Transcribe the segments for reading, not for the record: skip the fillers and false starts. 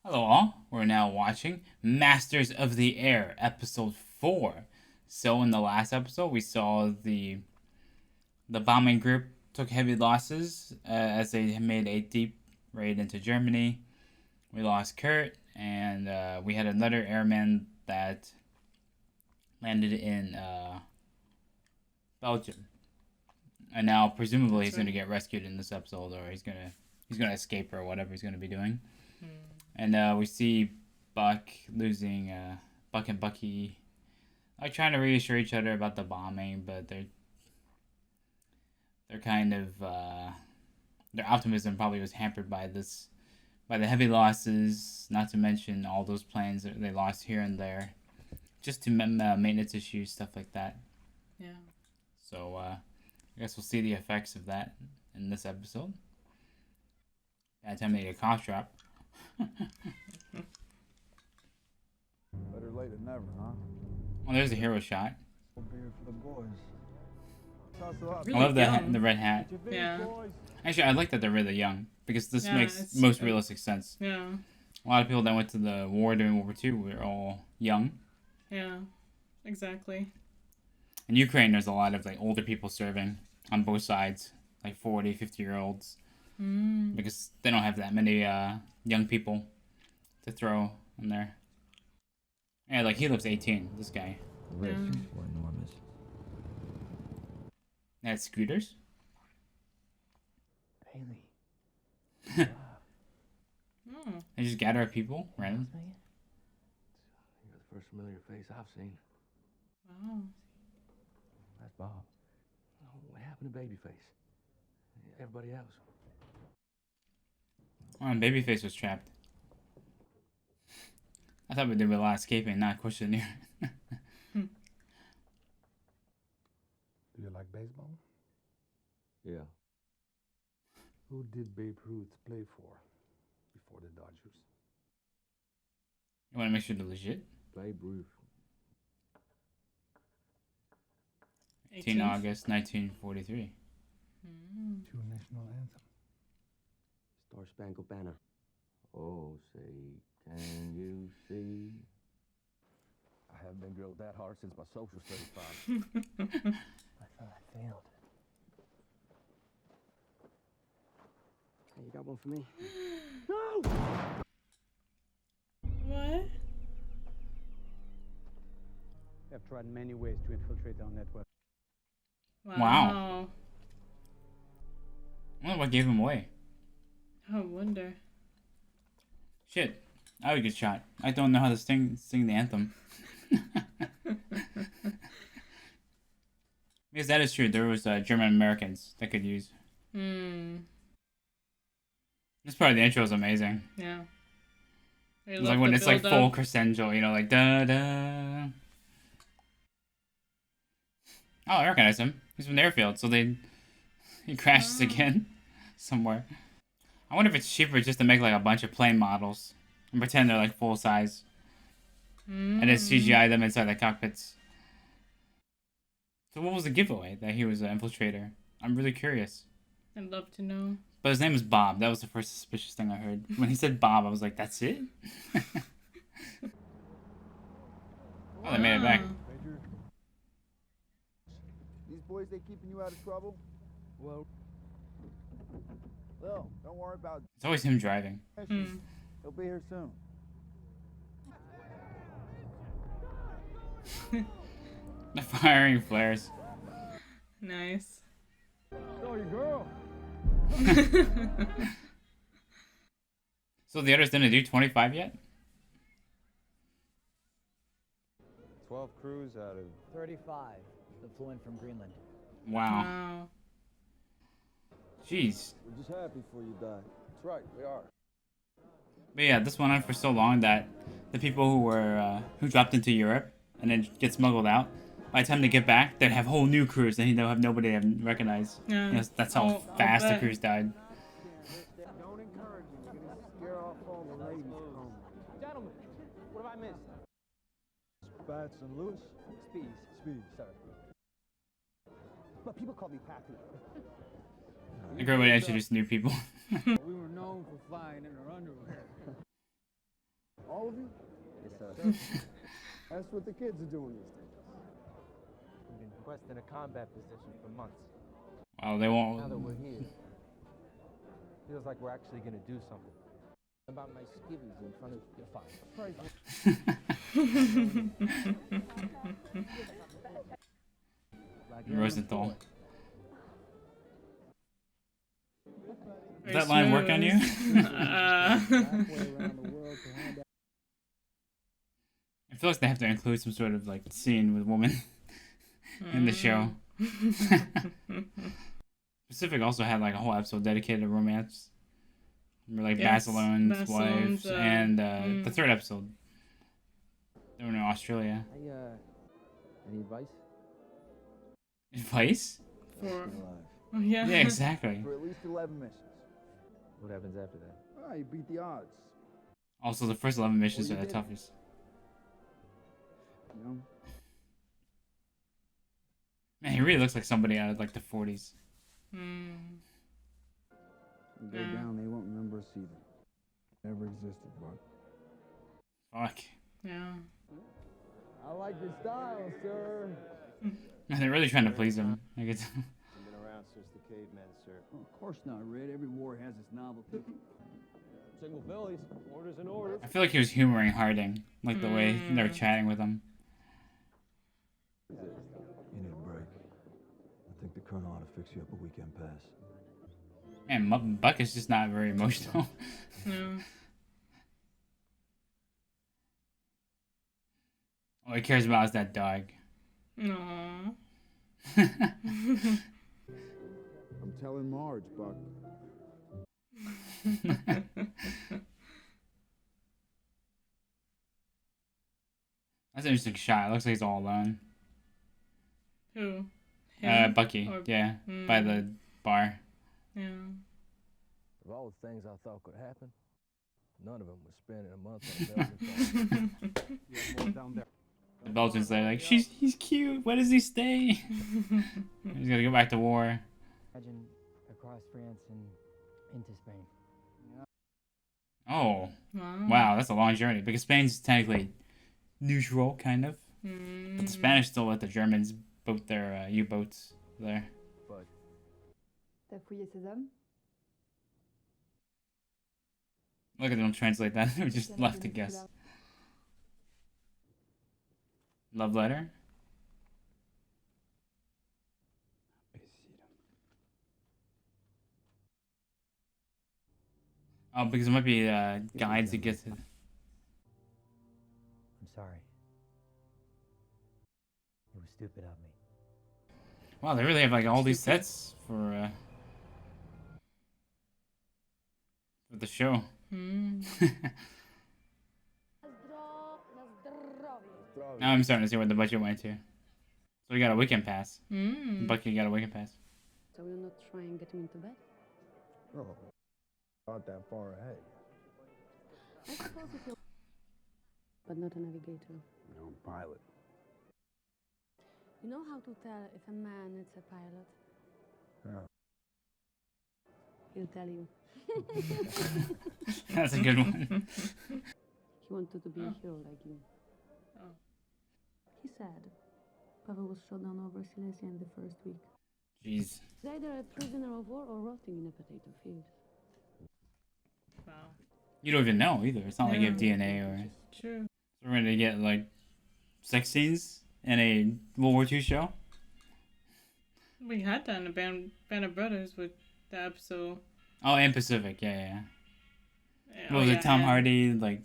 Hello all, we're now watching Masters of the Air, episode 4. So in the last episode, we saw the bombing group took heavy losses as they made a deep raid into Germany. We lost Kurt, and we had another airman that landed in Belgium. And now presumably he's gonna get rescued in this episode, or he's gonna escape or whatever he's gonna be doing. And we see Buck losing, Buck and Bucky, like trying to reassure each other about the bombing, but they're kind of their optimism probably was hampered by the heavy losses. Not to mention all those planes that they lost here and there, just to maintenance issues, stuff like that. Yeah. So I guess we'll see the effects of that in this episode. That time they get a cost drop. Better late than never, huh? Oh, there's a hero shot. Beer for the boys. Really I love young. the red hat. Yeah. Actually, I like that they're really young because this Yeah, makes most realistic sense. Yeah. A lot of people that went to the war during World War II were all young. Yeah. Exactly. In Ukraine, there's a lot of like older people serving on both sides, like 40, 50-year-olds, because they don't have that many young people to throw in there. Yeah, like he lives 18. This guy. The risks were enormous. They had scooters. Bailey. They just gather up people, random. You're the first familiar face I've seen. Wow. That's Bob. Oh, what happened to Babyface? Everybody else. Oh, and Babyface was trapped. I thought we did a lot of escaping, not questioning. Do you like baseball? Yeah. Who did Babe Ruth play for before the Dodgers? You want to make sure they're legit? Babe Ruth. 18 August 1943. Two national anthem. Star Spangled Banner. Oh, say, can you see? I haven't been drilled that hard since my social studies class. I thought I failed. Hey, you got one for me? No! What? They have tried many ways to infiltrate our network. Wow. I wonder what gave him away. I wonder. Shit. I would get shot. I don't know how to sing the anthem. Because that is true. There was German Americans that could use. This part of the intro is amazing. Yeah. It's like when it's like full crescendo, you know, like da da. Oh, I recognize him. He's from the airfield, so he crashes again somewhere. I wonder if it's cheaper just to make like a bunch of plane models and pretend they're like full size, and then CGI them inside the cockpits. So what was the giveaway that he was an infiltrator? I'm really curious. I'd love to know. But his name is Bob. That was the first suspicious thing I heard. When he said Bob, I was like, that's it? Oh, they made it back. Major. These boys, they keeping you out of trouble? Well, Don't worry about It's always him driving. it. He'll be here soon. The firing flares. Nice. Oh, your girl. So the others didn't do 25 yet? 12 crews out of 35 that flew in from Greenland. Wow. Wow. Jeez. We're just happy for you died. That's right, we are. But yeah, this went on for so long that the people who dropped into Europe and then get smuggled out, by the time they get back, they'd have whole new crews and they'll have nobody to recognize. Yeah. You know, that's how I'll fast the bet. crews died. Don't encourage him. You're gonna scare off all the ladies. Gentlemen, what have I missed? Spats and Lewis. Speed, sorry. But people call me Pappy. A great way to introduce new people. We were known for flying in our underwear. of you? Yes, sir. That's what the kids are doing these days. We've been requesting a combat position for months. Well, they Now that won't. we're here, feels like we're actually gonna do something. About my skivvies in front of your fire. Like you're Rosenthal. unemployed. Does that line work on you? I feel like they have to include some sort of like scene with women in the show. Pacific also had like a whole episode dedicated to romance. Remember, like Yes, Basilone's wife, Basilone's, and the third episode. They were in Australia. Any advice? Advice? For Alive. oh yeah. Yeah, exactly. For at least 11 missions. What happens after that? Ah, you beat the odds. Also, the first 11 missions Well, are you the did it. toughest. You know? Man, he really looks like somebody out of like the 40s. Mm. You go Yeah. down, they won't remember us either. Never existed, Buck. Fuck. Yeah. I like your style, sir. They're really trying to please him. Like it's Been around since the cavemen, sir. Well, of course not, Red. Every war has its novelty. Single Phillies, orders and orders. I feel like he was humoring Harding, like the way they were chatting with him. You need a break. I think the colonel ought to fix you up a weekend pass. Man, Buck is just not very emotional. No. All he cares about is that dog. No. I'm telling Marge, Buck. That's an interesting shot. It looks like he's all alone. Who? Him? Bucky. Or- Yeah, by the bar. Yeah. Of all the things I thought could happen, none of them was spending a month on a Belgian farm. You have more down there. The Belgians, they're like, he's cute. Where does he stay? He's gonna go back to war. Imagine across France and into Spain. Oh, Wow. wow, that's a long journey. Because Spain's technically neutral, kind of. But the Spanish still let the Germans boat their U-boats there. But T'as fouillé ces hommes? Look at them translate that. We just left to guess. Love letter? Oh, because it might be guides to get to. I'm sorry. It was stupid of me. Wow, they really have like all these sets for the show. Now I'm starting to see where the budget went to. So we got a weekend pass. Bucky got a weekend pass. So we'll not try and get him into bed? Oh, not that far ahead. I suppose if you're... But not a navigator. No, pilot. You know how to tell if a man is a pilot? Yeah. He'll tell you. That's a good one. He wanted to be a hero like you. Oh. He said Pavel was shot down over Silesia in the first week. Jeez. He's either a prisoner of war or rotting in a potato field. Wow. You don't even know either. It's not like you have Yeah. DNA or. True. So we're gonna get like sex scenes in a World War II show. We had that in a Band of Brothers with the episode. Oh, and Pacific, yeah. Oh, What was yeah, it? Tom and- Hardy, like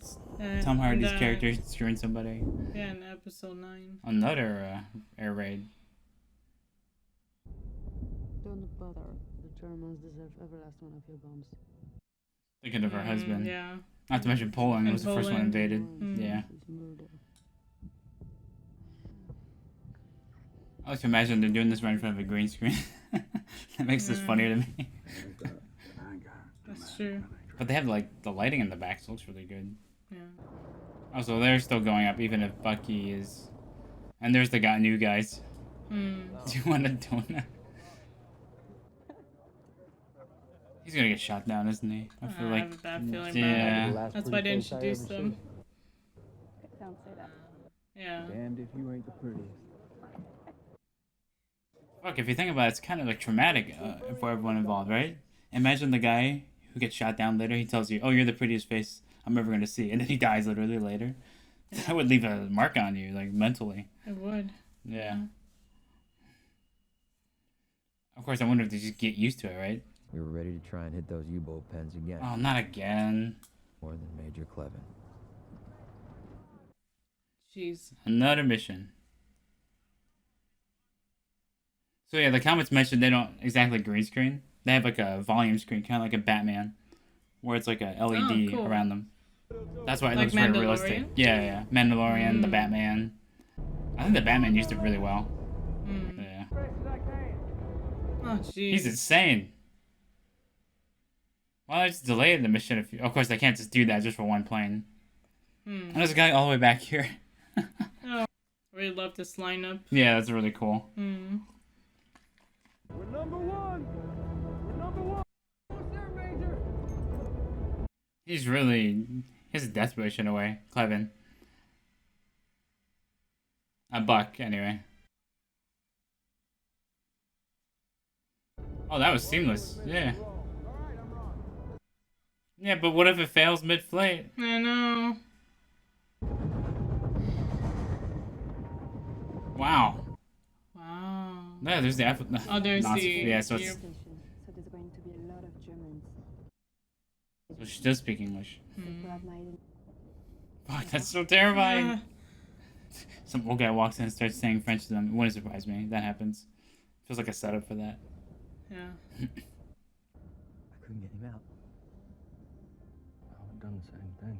Tom Hardy's and, character screwing somebody. Yeah, in episode 9. Another air raid. Don't bother. The Germans deserve every last one of your bombs. Thinking of her husband. Yeah. Not to mention Poland And was the first one Poland. invaded. Yeah. It's murder. I like to imagine they're doing this right in front of a green screen. That makes this funnier to me. That's true. But they have like the lighting in the back, so it looks really good. Yeah. Also, they're still going up, even if Bucky is. And there's the new guys. Do you want a donut? He's gonna get shot down, isn't he? I feel I like. have a bad feeling Yeah. about it. That's why they introduced them. Don't say that. Yeah. Damned if you ain't the prettiest. Fuck, if you think about it, it's kind of like traumatic for everyone involved, right? Imagine the guy who gets shot down later. He tells you, "Oh, you're the prettiest face I'm ever gonna see," and then he dies literally later. That would leave a mark on you, like mentally. It would. Yeah. Of course, I wonder if they just get used to it, right? We were ready to try and hit those U-boat pens again. Oh, not again. More than Major Clevin. Jeez. Another mission. So yeah, the comments mentioned they don't exactly green screen. They have like a volume screen, kind of like a Batman, where it's like a LED cool. around them. That's why it Like looks very realistic. Mandalorian? Yeah. Mandalorian, the Batman. I think the Batman used it really well. Yeah. Oh, jeez. He's insane. Well, I just delayed the mission. Of course, they can't just do that just for one plane. And there's a guy all the way back here. Oh, I really love this lineup. Yeah, that's really cool. We're number one! We're number one! What's there, Major? He's really... He has a death wish in a way. Clevin. A Buck, anyway. Oh, that was seamless. Yeah. Yeah, but what if it fails mid-flight? I know. Wow. Wow. Yeah, there's the... Oh, there's Nazi- the... Yeah, so it's... So there's going to be a lot of Germans. So she does speak English. So grab my Fuck, that's so terrifying. Some old guy walks in and starts saying French to them. It wouldn't surprise me. That happens. Feels like a setup for that. Yeah. I couldn't get him out. I would have done the same thing.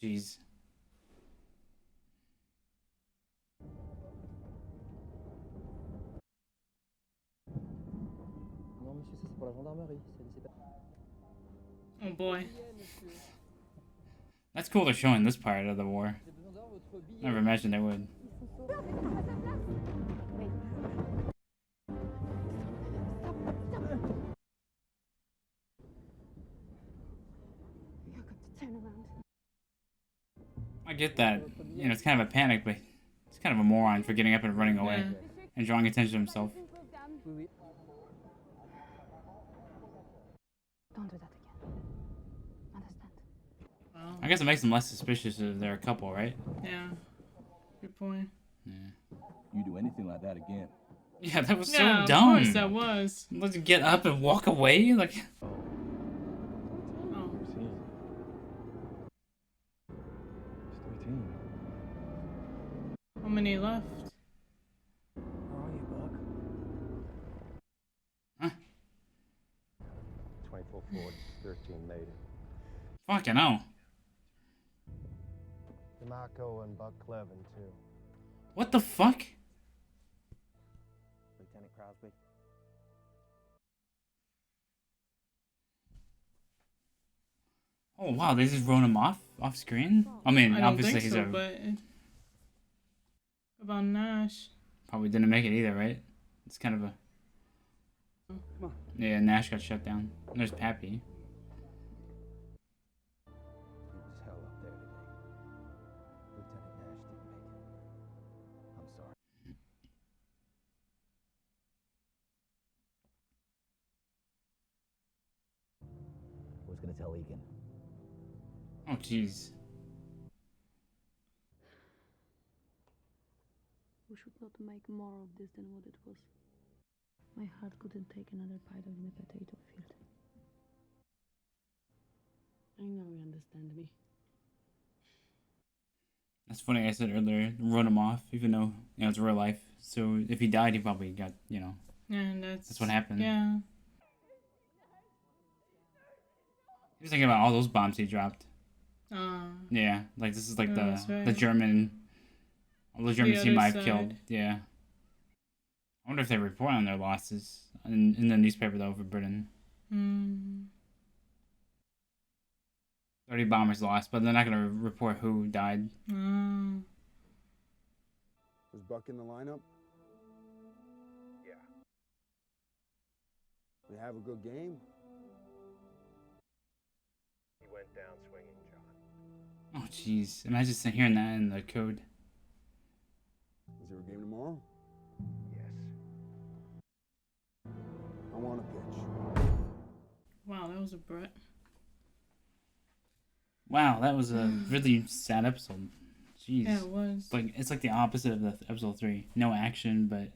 Jeez. Non, monsieur, ça c'est pour la gendarmerie. Oh boy. That's cool they're showing this part of the war. Never imagined they would. turn around. I get that. You know, it's kind of a panic, but he's kind of a moron for getting up and running away and drawing attention to himself. Don't do that again. Understand? Wow. I guess it makes them less suspicious if they're a couple, right? Yeah. Good point. Yeah. You do anything like that again. Yeah, that was Yeah, so dumb. of course that was. Let's get up and walk away? Like... Oh. How many left? Where are you, Buck? Huh? 24 forward, 13 maiden. Fucking hell. DeMarco and Buck Clevin, too. What the fuck? Lieutenant Crosby. Oh wow, they just wrote him off screen? I mean, I don't obviously think he's so, a... but... About Nash. Probably didn't make it either, right? It's kind of a... Come on. Yeah, Nash got shut down. And there's Pappy. It was hell up there today. Lieutenant Nash didn't make it. I'm sorry. I was gonna tell Egan. Oh, jeez. We should not make more of this than what it was. My heart couldn't take another bite in the potato field. I know you understand me. That's funny, I said earlier, wrote him off, even though, you know, it's real life. So if he died, he probably got, you know... Yeah, and that's what happened. Yeah. He was thinking about all those bombs he dropped. Uh, Yeah, like this is like that's the right. German... All the Germans he other might have side. killed. Yeah. I wonder if they report on their losses in the newspaper, though, for Britain. 30 bombers lost, but they're not going to report who died. Was Buck in the lineup? Yeah. We have a good game? He went down swinging, John. Oh, jeez. Imagine hearing that in the code. Is there a game tomorrow? Yes. I want a pitch. Wow, that was abrupt. Wow, that was a really sad episode. Jeez. Yeah, it was. It's like the opposite of the episode 3. No action, but a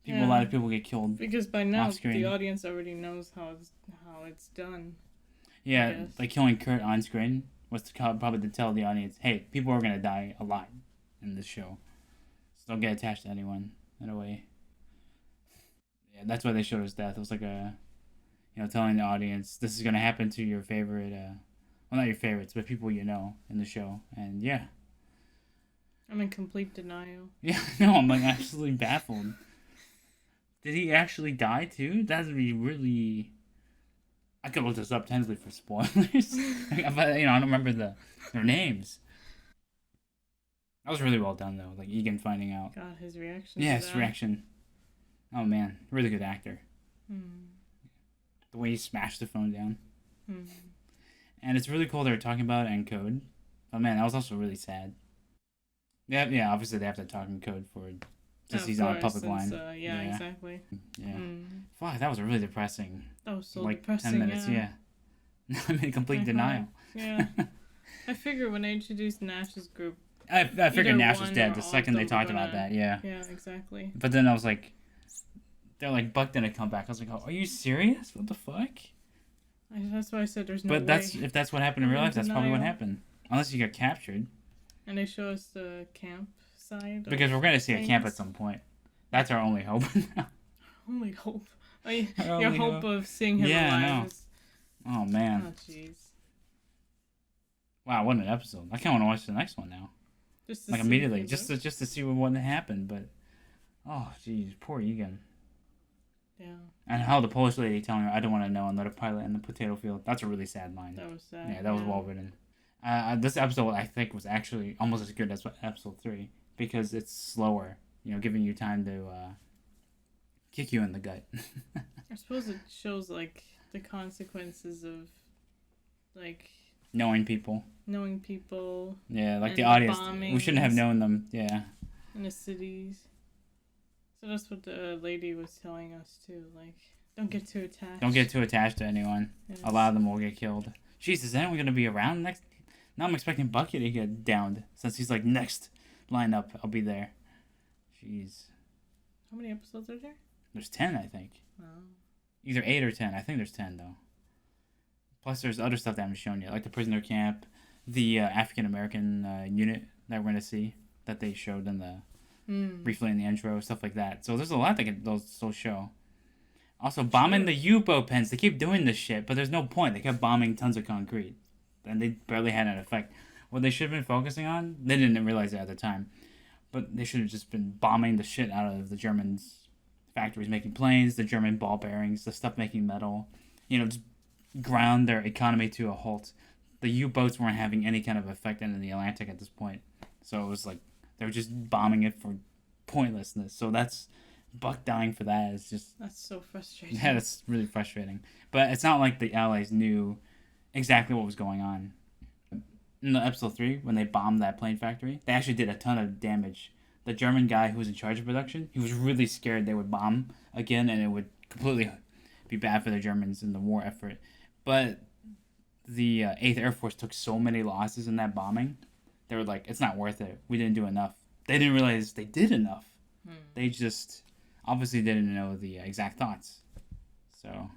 Yeah. lot of people get killed. Because by now off screen. the audience already knows how it's done. Yeah, like killing Kurt on screen was probably to tell the audience, hey, people are gonna die a lot in this show, so don't get attached to anyone in a way. Yeah, that's why they showed his death. It was like telling the audience this is gonna happen to your favorite, well, not your favorites, but people you know in the show, and yeah. I'm in complete denial. Yeah, no, I'm like absolutely baffled. Did he actually die too? That'd be really. I could look this up tentatively for spoilers, but I don't remember their names. That was really well done though, like Egan finding out. God, his reaction. Yeah, his reaction. Oh man, really good actor. The way he smashed the phone down. And it's really cool they were talking about it in code. But man, that was also really sad. Yeah, obviously they have to talk in code since he's on a public line. Yeah, exactly. Yeah. Fuck, that was really depressing. That was so like depressing. 10 minutes, yeah. I'm in complete denial. Yeah. I figured when they introduced Nash's group, I figured Nash was one dead or the all second of they them talked were about gonna- that, yeah. Yeah, exactly. But then I was like, they're like, Buck didn't come back. I was like, oh, are you serious? What the fuck? That's why I said there's no But way. if that's what happened in real life, that's probably what Denial. happened. Unless you got captured. And they show us the camp side. Because we're going to see a camp at things. some point. That's our only hope now. Only hope. Oh, yeah, Our your only hope of seeing him Yeah, I know. alive is... Oh, man. Oh, jeez. Wow, what an episode. I kind of want to watch the next one now. Just to Like see immediately. if Just it- to see what happened. But, oh, jeez. Poor Egan. Yeah. And how the Polish lady telling her, I don't want to know, and let a pilot in the potato field. That's a really sad line. That was sad. Yeah, that was well written. This episode, I think, was actually almost as good as episode 3 because it's slower, giving you time to kick you in the gut. I suppose it shows, like, the consequences of, like... Knowing people. Knowing people. Yeah, like and the audience. bombings We shouldn't have known them, yeah. in the cities. So that's what the lady was telling us, too. Like, don't get too attached. Don't get too attached to anyone. Yes. A lot of them will get killed. Jeez, is anyone going to be around next? Now I'm expecting Bucky to get downed since he's like, next lineup, I'll be there. Jeez. How many episodes are there? There's 10, I think. Oh. Either 8 or 10. I think there's 10, though. Plus, there's other stuff that I haven't shown yet, like the prisoner camp, the African-American unit that we're going to see that they showed in the briefly in the intro, stuff like that. So there's a lot that those show. Also, bombing the U-boat pens. They keep doing this shit, but there's no point. They kept bombing tons of concrete, and they barely had an effect. What they should have been focusing on, they didn't realize it at the time, but they should have just been bombing the shit out of the Germans' factories making planes, the German ball bearings, the stuff making metal. Just ground their economy to a halt. The U-boats weren't having any kind of effect in the Atlantic at this point, so it was like they were just bombing it for pointlessness. So that's Buck dying for that is just... That's so frustrating. Yeah, that's really frustrating. But it's not like the Allies knew exactly what was going on. In the episode 3, when they bombed that plane factory, they actually did a ton of damage. The German guy who was in charge of production, he was really scared they would bomb again and it would completely be bad for the Germans in the war effort. But the 8th Air Force took so many losses in that bombing, they were like, it's not worth it. We didn't do enough. They didn't realize they did enough. They just obviously didn't know the exact thoughts. So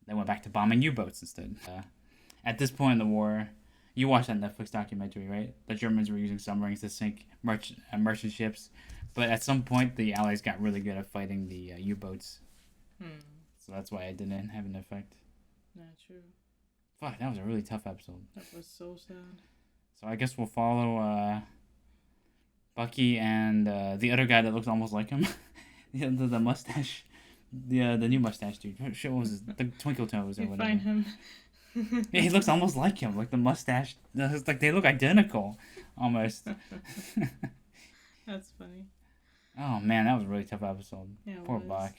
they went back to bombing U-boats instead. At this point in the war, you watched that Netflix documentary, right? The Germans were using submarines to sink merchant ships. But at some point, the Allies got really good at fighting the U-boats. So that's why it didn't have an effect. Yeah, true. Fuck, that was a really tough episode. That was so sad. So I guess we'll follow Bucky and the other guy that looks almost like him. the mustache. The new mustache dude. What was his? The Twinkle Toes or You whatever. find him. Yeah, he looks almost like him. Like the mustache. It's like they look identical. Almost. That's funny. Oh man, that was a really tough episode. Yeah, it Poor was. Buck.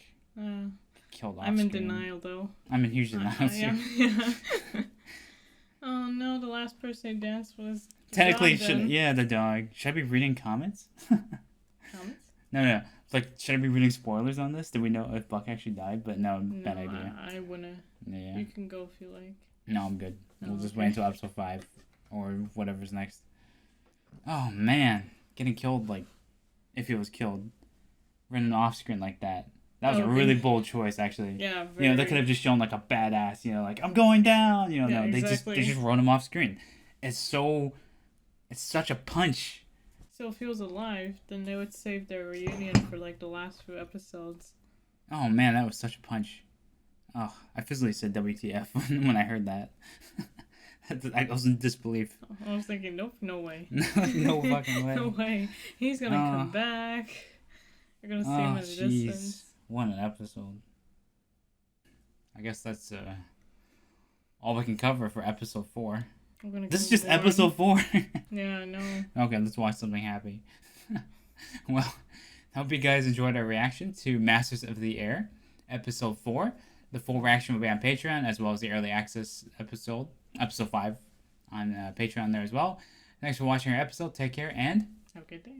Killed off I'm in screen. denial though. I'm in huge denial too. Yeah. Oh no, the last person who danced was the Technically, dog, then. yeah, the dog. Should I be reading comments? Comments? No. It's like, should I be reading spoilers on this? Do we know if Buck actually died? But no, bad idea. I wouldn't. Yeah. You can go if you like. No, I'm good. We'll just okay. wait until episode 5 or whatever's next. Oh man, getting killed, like, if he was killed, running off screen like that. That was a really bold choice, actually. Yeah, very. You know, they could have just shown like a badass, you know, like I'm going down. You know, yeah, no, exactly. they just run him off screen. It's such a punch. So if he was alive, then they would save their reunion for like the last few episodes. Oh man, that was such a punch. Oh, I physically said WTF when I heard that. I was in disbelief. I was thinking, nope, no way. No fucking way. No way. He's gonna come back. You're gonna see him at a distance. What an episode. I guess that's all we can cover for episode 4. This is just episode 4. Yeah, I know. Okay, let's watch something happy. Well, I hope you guys enjoyed our reaction to Masters of the Air, episode 4. The full reaction will be on Patreon, as well as the early access episode 5, on Patreon there as well. Thanks for watching our episode. Take care, and have a good day.